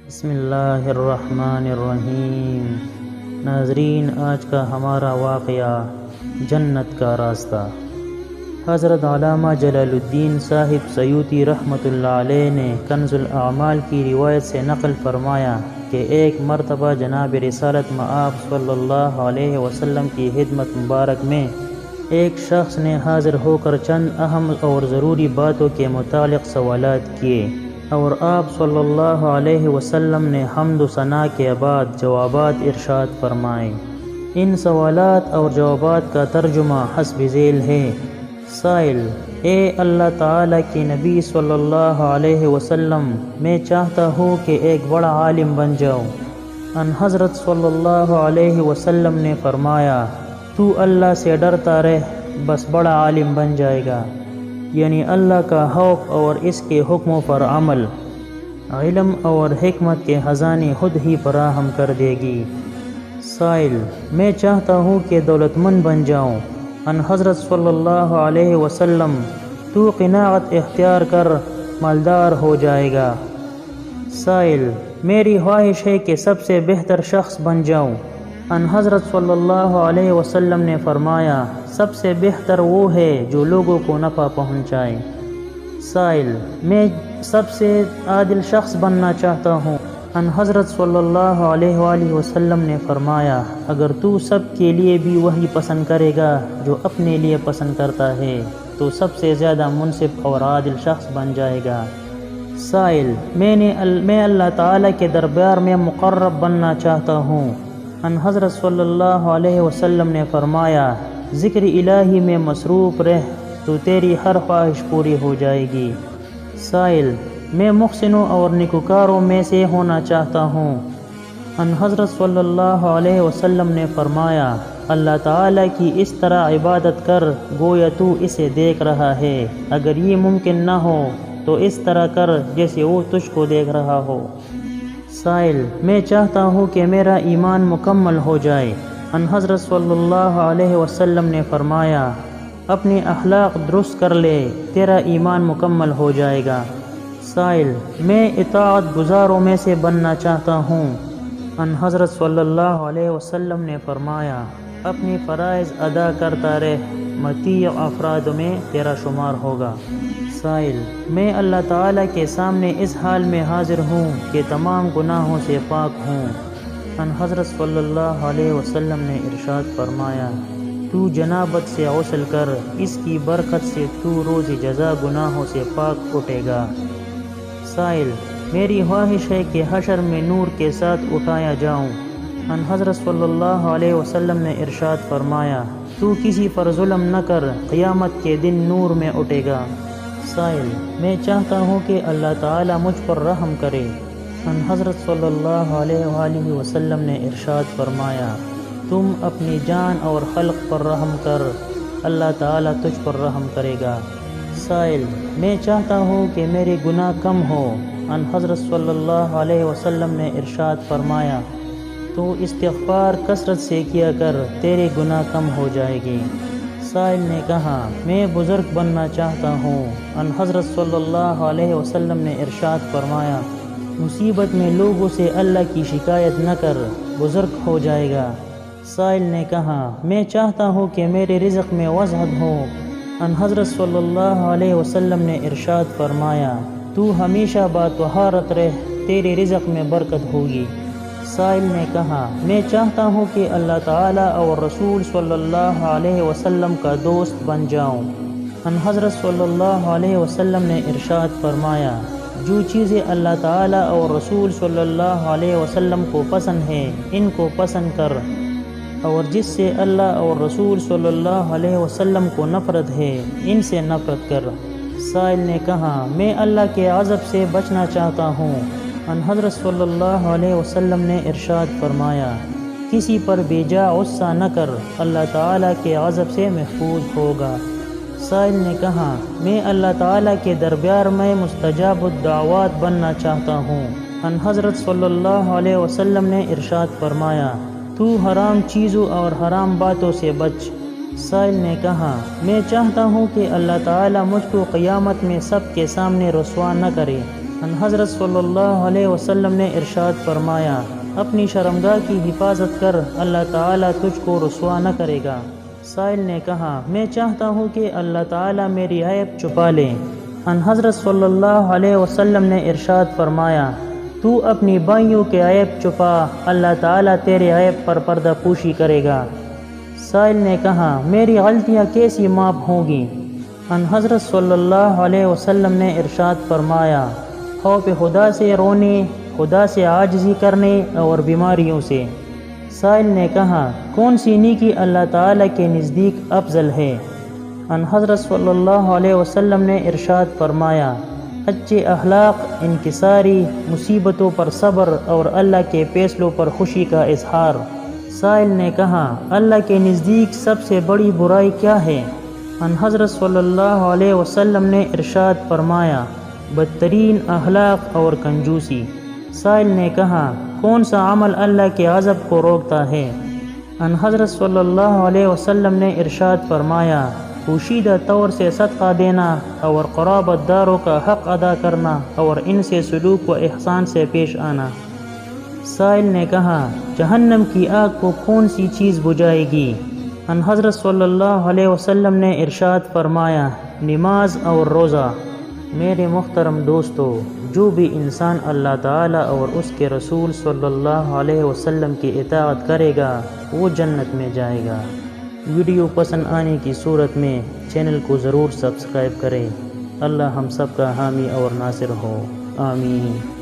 بسم اللہ الرحمن الرحیم۔ ناظرین، آج کا ہمارا واقعہ جنت کا راستہ۔ حضرت علامہ جلال الدین صاحب سیوطی رحمۃ اللہ علیہ نے کنز الاعمال کی روایت سے نقل فرمایا کہ ایک مرتبہ جناب رسالت مآب صلی اللہ علیہ وسلم کی خدمت مبارک میں ایک شخص نے حاضر ہو کر چند اہم اور ضروری باتوں کے متعلق سوالات کیے، اور آپ صلی اللہ علیہ وسلم نے حمد و ثنا کے بعد جوابات ارشاد فرمائے۔ ان سوالات اور جوابات کا ترجمہ حسب ذیل ہے۔ سائل: اے اللہ تعالیٰ کے نبی صلی اللہ علیہ وسلم، میں چاہتا ہوں کہ ایک بڑا عالم بن جاؤں۔ ان حضرت صلی اللہ علیہ وسلم نے فرمایا، تو اللہ سے ڈرتا رہ، بس بڑا عالم بن جائے گا، یعنی اللہ کا خوف اور اس کے حکموں پر عمل، علم اور حکمت کے خزانے خود ہی فراہم کر دے گی۔ سائل: میں چاہتا ہوں کہ دولت مند بن جاؤں۔ ان حضرت صلی اللہ علیہ وسلم: تو قناعت اختیار کر، مالدار ہو جائے گا۔ سائل: میری خواہش ہے کہ سب سے بہتر شخص بن جاؤں۔ ان حضرت صلی اللہ علیہ وسلم نے فرمایا، سب سے بہتر وہ ہے جو لوگوں کو نفع پہنچائے۔ سائل: میں سب سے عادل شخص بننا چاہتا ہوں۔ ان حضرت صلی اللہ علیہ وآلہ وسلم نے فرمایا، اگر تو سب کے لیے بھی وہی پسند کرے گا جو اپنے لیے پسند کرتا ہے تو سب سے زیادہ منصف اور عادل شخص بن جائے گا۔ سائل: میں اللہ تعالیٰ کے دربار میں مقرب بننا چاہتا ہوں۔ ان حضرت صلی اللہ علیہ وسلم نے فرمایا، ذکر الہی میں مصروف رہ تو تیری ہر خواہش پوری ہو جائے گی۔ سائل: میں محسنوں اور نیکوکاروں میں سے ہونا چاہتا ہوں۔ ان حضرت صلی اللہ علیہ وسلم نے فرمایا، اللہ تعالیٰ کی اس طرح عبادت کر گویا تو اسے دیکھ رہا ہے، اگر یہ ممکن نہ ہو تو اس طرح کر جیسے وہ تجھ کو دیکھ رہا ہو۔ سائل: میں چاہتا ہوں کہ میرا ایمان مکمل ہو جائے۔ ان حضرت صلی اللہ علیہ وسلم نے فرمایا، اپنے اخلاق درست کر لے، تیرا ایمان مکمل ہو جائے گا۔ سائل: میں اطاعت گزاروں میں سے بننا چاہتا ہوں۔ ان حضرت صلی اللہ علیہ وسلم نے فرمایا، اپنی فرائض ادا کرتا رہ، مطیع افراد میں تیرا شمار ہوگا۔ سائل: میں اللہ تعالیٰ کے سامنے اس حال میں حاضر ہوں کہ تمام گناہوں سے پاک ہوں۔ ان حضرت صلی اللہ علیہ وسلم نے ارشاد فرمایا، تو جنابت سے غسل کر، اس کی برکت سے تو روز جزا گناہوں سے پاک اٹھے گا۔ سائل: میری خواہش ہے کہ حشر میں نور کے ساتھ اٹھایا جاؤں۔ ان حضرت صلی اللہ علیہ وسلم نے ارشاد فرمایا، تو کسی پر ظلم نہ کر، قیامت کے دن نور میں اٹھے گا۔ سائل: میں چاہتا ہوں کہ اللہ تعالیٰ مجھ پر رحم کرے۔ ان حضرت صلی اللہ علیہ وآلہ وسلم نے ارشاد فرمایا، تم اپنی جان اور خلق پر رحم کر، اللہ تعالیٰ تجھ پر رحم کرے گا۔ سائل: میں چاہتا ہوں کہ میرے گناہ کم ہو۔ ان حضرت صلی اللہ علیہ وسلم نے ارشاد فرمایا، تو استغفار کثرت سے کیا کر، تیرے گناہ کم ہو جائے گے۔ سائل نے کہا، میں بزرگ بننا چاہتا ہوں۔ ان حضرت صلی اللہ علیہ وسلم نے ارشاد فرمایا، مصیبت میں لوگوں سے اللہ کی شکایت نہ کر، بزرگ ہو جائے گا۔ سائل نے کہا، میں چاہتا ہوں کہ میرے رزق میں وسعت ہو۔ ان حضرت صلی اللہ علیہ وسلم نے ارشاد فرمایا، تو ہمیشہ باطہارت رہ، تیرے رزق میں برکت ہوگی۔ سائل نے کہا، میں چاہتا ہوں کہ اللہ تعالیٰ اور رسول صلی اللہ علیہ وسلم کا دوست بن جاؤں۔ ان حضرت صلی اللہ علیہ وسلم نے ارشاد فرمایا، جو چیزیں اللہ تعالیٰ اور رسول صلی اللہ علیہ وسلم کو پسند ہیں، ان کو پسند کر، اور جس سے اللہ اور رسول صلی اللہ علیہ وسلم کو نفرت ہے، ان سے نفرت کر۔ سائل نے کہا، میں اللہ کے غضب سے بچنا چاہتا ہوں۔ ان حضرت صلی اللہ علیہ وسلم نے ارشاد فرمایا، کسی پر بے جا غصہ نہ کر، اللہ تعالیٰ کے غضب سے محفوظ ہوگا۔ سائل نے کہا، میں اللہ تعالیٰ کے دربار میں مستجاب الدعوات بننا چاہتا ہوں۔ ان حضرت صلی اللہ علیہ وسلم نے ارشاد فرمایا، تو حرام چیزوں اور حرام باتوں سے بچ۔ سائل نے کہا، میں چاہتا ہوں کہ اللہ تعالیٰ مجھ کو قیامت میں سب کے سامنے رسوا نہ کرے۔ ان حضرت صلی اللہ علیہ وسلم نے ارشاد فرمایا، اپنی شرمگاہ کی حفاظت کر، اللہ تعالیٰ تجھ کو رسوا نہ کرے گا۔ سائل نے کہا، میں چاہتا ہوں کہ اللہ تعالیٰ میری عیب چھپا لے۔ ان حضرت صلی اللہ علیہ وسلم نے ارشاد فرمایا، تو اپنی بھائیوں کے عیب چھپا، اللہ تعالیٰ تیرے عیب پر پردہ پوشی کرے گا۔ سائل نے کہا، میری غلطیاں کیسی معاف ہوں گی؟ ان حضرت صلی اللہ علیہ وسلم نے ارشاد فرمایا، خوف خدا سے رونے، خدا سے عاجزی کرنے اور بیماریوں سے۔ سائل نے کہا، کون سی نیکی اللہ تعالیٰ کے نزدیک افضل ہے؟ ان حضرت صلی اللہ علیہ وسلم نے ارشاد فرمایا، اچھے اخلاق، انکساری، مصیبتوں پر صبر اور اللہ کے فیصلوں پر خوشی کا اظہار۔ سائل نے کہا، اللہ کے نزدیک سب سے بڑی برائی کیا ہے؟ ان حضرت صلی اللہ علیہ وسلم نے ارشاد فرمایا، بدترین اخلاق اور کنجوسی۔ سائل نے کہا، کون سا عمل اللہ کے غضب کو روکتا ہے؟ ان حضرت صلی اللہ علیہ وسلم نے ارشاد فرمایا، پوشیدہ طور سے صدقہ دینا اور قرابت داروں کا حق ادا کرنا اور ان سے سلوک و احسان سے پیش آنا۔ سائل نے کہا، جہنم کی آگ کو کون سی چیز بجھائے گی؟ ان حضرت صلی اللہ علیہ وسلم نے ارشاد فرمایا، نماز اور روزہ۔ میرے محترم دوستو، جو بھی انسان اللہ تعالیٰ اور اس کے رسول صلی اللہ علیہ وسلم کی اطاعت کرے گا وہ جنت میں جائے گا۔ ویڈیو پسند آنے کی صورت میں چینل کو ضرور سبسکرائب کریں۔ اللہ ہم سب کا حامی اور ناصر ہو، آمین۔